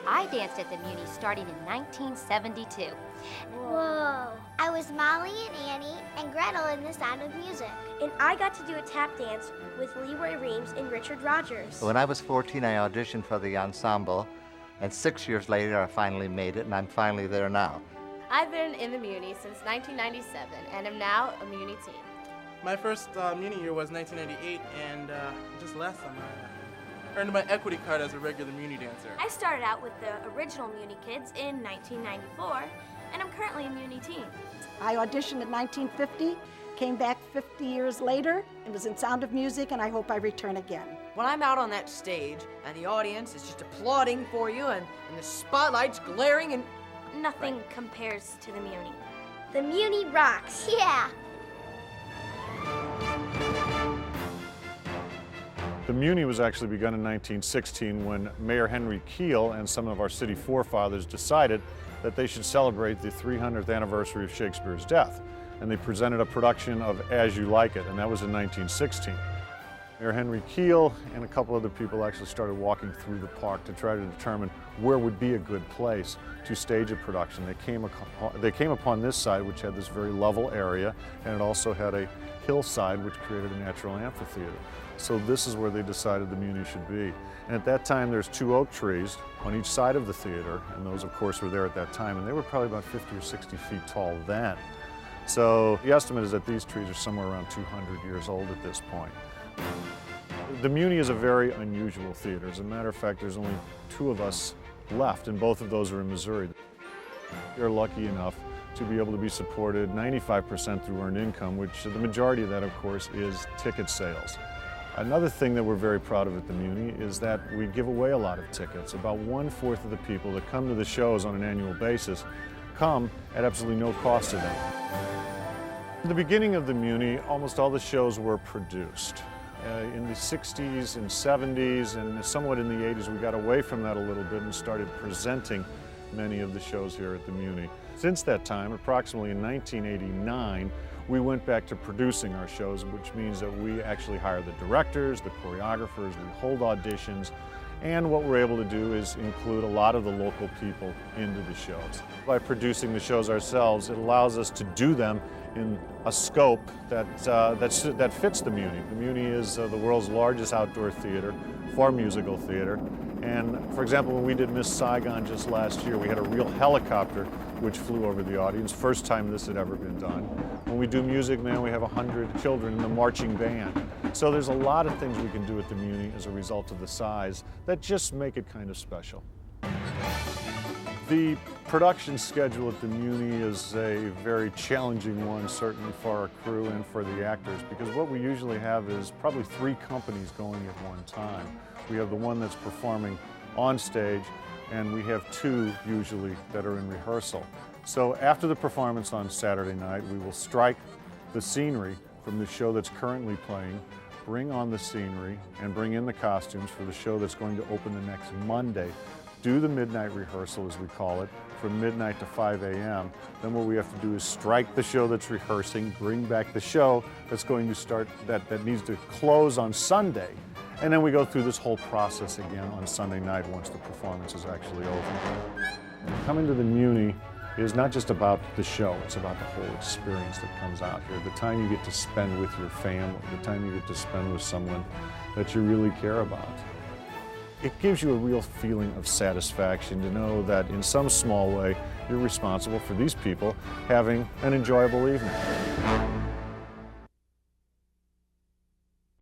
I danced at the Muny starting in 1972. Whoa. I was Molly and Annie and Gretel in The Sound of Music. And I got to do a tap dance with Leroy Reams and Richard Rogers. When I was 14, I auditioned for the ensemble, and 6 years later, I finally made it, and I'm finally there now. I've been in the Muny since 1997 and am now a Muny teen. My first Muny year was 1998, and just last summer I earned my equity card as a regular Muny dancer. I started out with the original Muny Kids in 1994, and I'm currently a Muny teen. I auditioned in 1950, came back 50 years later, and was in Sound of Music, and I hope I return again. When I'm out on that stage and the audience is just applauding for you and the spotlight's glaring and... Nothing compares to the Muny. The Muny rocks. Yeah. The Muny was actually begun in 1916 when Mayor Henry Kiel and some of our city forefathers decided that they should celebrate the 300th anniversary of Shakespeare's death. And they presented a production of As You Like It, and that was in 1916. Mayor Henry Kiel and a couple other people actually started walking through the park to try to determine where would be a good place to stage a production. They came upon this side, which had this very level area, and it also had a hillside which created a natural amphitheater. So this is where they decided the Muny should be. And at that time there's 2 oak trees on each side of the theater, and those of course were there at that time, and they were probably about 50 or 60 feet tall then. So the estimate is that these trees are somewhere around 200 years old at this point. The Muny is a very unusual theater. As a matter of fact, there's only 2 of us left, and both of those are in Missouri. We're lucky enough to be able to be supported 95% through earned income, which the majority of that, of course, is ticket sales. Another thing that we're very proud of at the Muny is that we give away a lot of tickets. About 1/4 of the people that come to the shows on an annual basis come at absolutely no cost to them. At the beginning of the Muny, almost all the shows were produced. In the 60s and 70s and somewhat in the 80s, we got away from that a little bit and started presenting many of the shows here at the Muny. Since that time, approximately in 1989, we went back to producing our shows, which means that we actually hire the directors, the choreographers, we hold auditions, and what we're able to do is include a lot of the local people into the shows. By producing the shows ourselves, it allows us to do them in a scope that fits the Muny. The Muny is the world's largest outdoor theater for musical theater. And for example, when we did Miss Saigon just last year, we had a real helicopter which flew over the audience. First time this had ever been done. When we do Music Man, we have 100 children in the marching band. So there's a lot of things we can do at the Muny as a result of the size that just make it kind of special. The production schedule at the Muny is a very challenging one, certainly for our crew and for the actors, because what we usually have is probably 3 companies going at one time. We have the one that's performing on stage, and we have 2 usually that are in rehearsal. So after the performance on Saturday night, we will strike the scenery from the show that's currently playing, bring on the scenery, and bring in the costumes for the show that's going to open the next Monday. Do the midnight rehearsal, as we call it, from midnight to 5 a.m. Then what we have to do is strike the show that's rehearsing, bring back the show that's going to start, that needs to close on Sunday. And then we go through this whole process again on Sunday night once the performance is actually over. Coming to the Muny is not just about the show, it's about the whole experience that comes out here. The time you get to spend with your family, the time you get to spend with someone that you really care about. It gives you a real feeling of satisfaction to know that in some small way you're responsible for these people having an enjoyable evening.